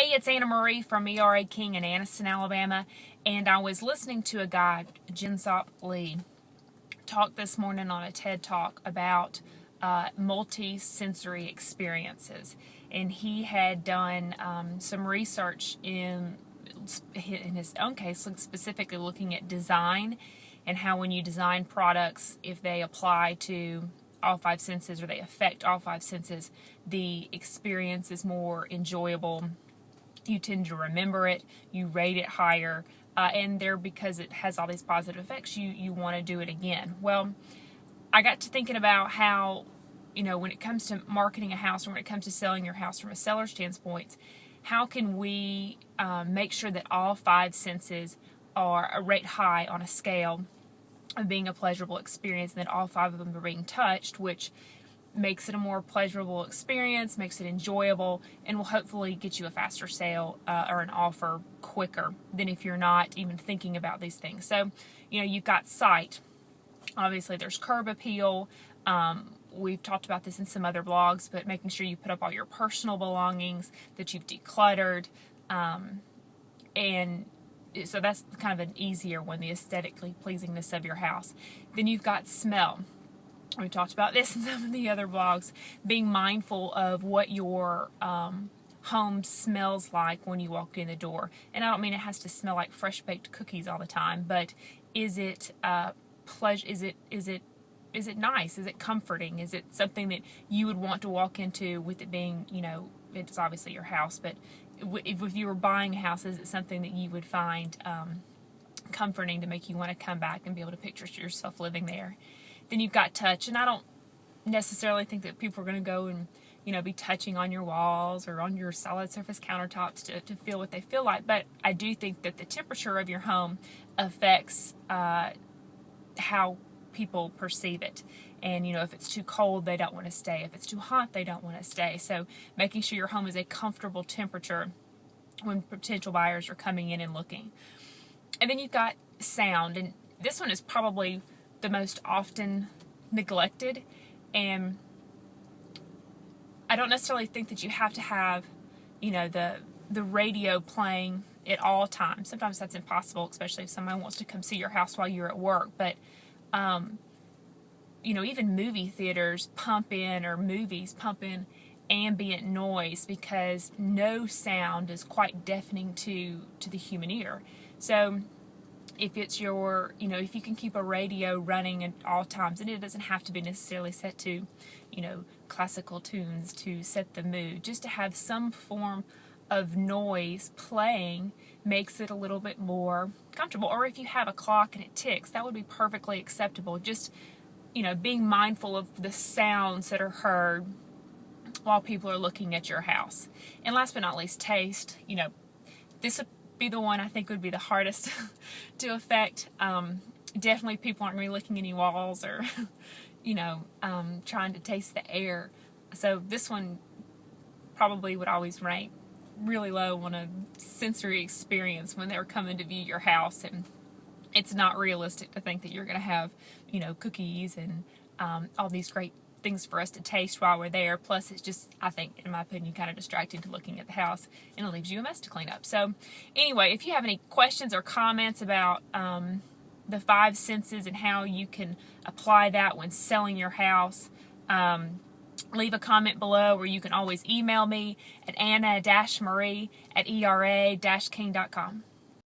Hey, it's Anna Marie from ERA King in Anniston, Alabama, and I was listening to a guy, Jinsop Lee, talk this morning on a TED Talk about multi-sensory experiences, and he had done some research in his own case, specifically looking at design and how when you design products, if they apply to all five senses or they affect all five senses, the experience is more enjoyable. You tend to remember it, you rate it higher, and because it has all these positive effects, you want to do it again. Well, I got to thinking about how, when it comes to marketing a house or when it comes to selling your house from a seller's standpoint, how can we make sure that all five senses are rate high on a scale of being a pleasurable experience, and that all five of them are being touched, which makes it a more pleasurable experience, makes it enjoyable, and will hopefully get you a faster sale or an offer quicker than if you're not even thinking about these things. So, you've got sight. Obviously, there's curb appeal. We've talked about this in some other blogs, but making sure you put up all your personal belongings, that you've decluttered, and so that's kind of an easier one, the aesthetically pleasingness of your house. Then you've got smell. We talked about this in some of the other blogs, being mindful of what your home smells like when you walk in the door. And I don't mean it has to smell like fresh baked cookies all the time, but is it is it nice? Is it comforting? Is it something that you would want to walk into with it being, it's obviously your house, but if you were buying a house, is it something that you would find comforting to make you want to come back and be able to picture yourself living there? Then you've got touch, and I don't necessarily think that people are going to go and, be touching on your walls or on your solid surface countertops to feel what they feel like, but I do think that the temperature of your home affects how people perceive it. And, if it's too cold, they don't want to stay. If it's too hot, they don't want to stay. So making sure your home is a comfortable temperature when potential buyers are coming in and looking. And then you've got sound, and this one is probably the most often neglected, and I don't necessarily think that you have to have, the radio playing at all times. Sometimes that's impossible, especially if someone wants to come see your house while you're at work. But even movie theaters pump in, or movies pump in ambient noise, because no sound is quite deafening to the human ear. So if it's if you can keep a radio running at all times, and it doesn't have to be necessarily set to, classical tunes to set the mood, just to have some form of noise playing makes it a little bit more comfortable. Or if you have a clock and it ticks, that would be perfectly acceptable. Just, being mindful of the sounds that are heard while people are looking at your house. And last but not least, taste. This would be the one I think would be the hardest to affect. Definitely people aren't going to be licking any walls or, trying to taste the air. So this one probably would always rank really low on a sensory experience when they're coming to view your house. And it's not realistic to think that you're going to have, cookies and all these great things for us to taste while we're there. Plus, it's just, I think, in my opinion, kind of distracting to looking at the house, and it leaves you a mess to clean up. So anyway, if you have any questions or comments about the five senses and how you can apply that when selling your house, leave a comment below, or you can always email me at anna-marie@era-king.com.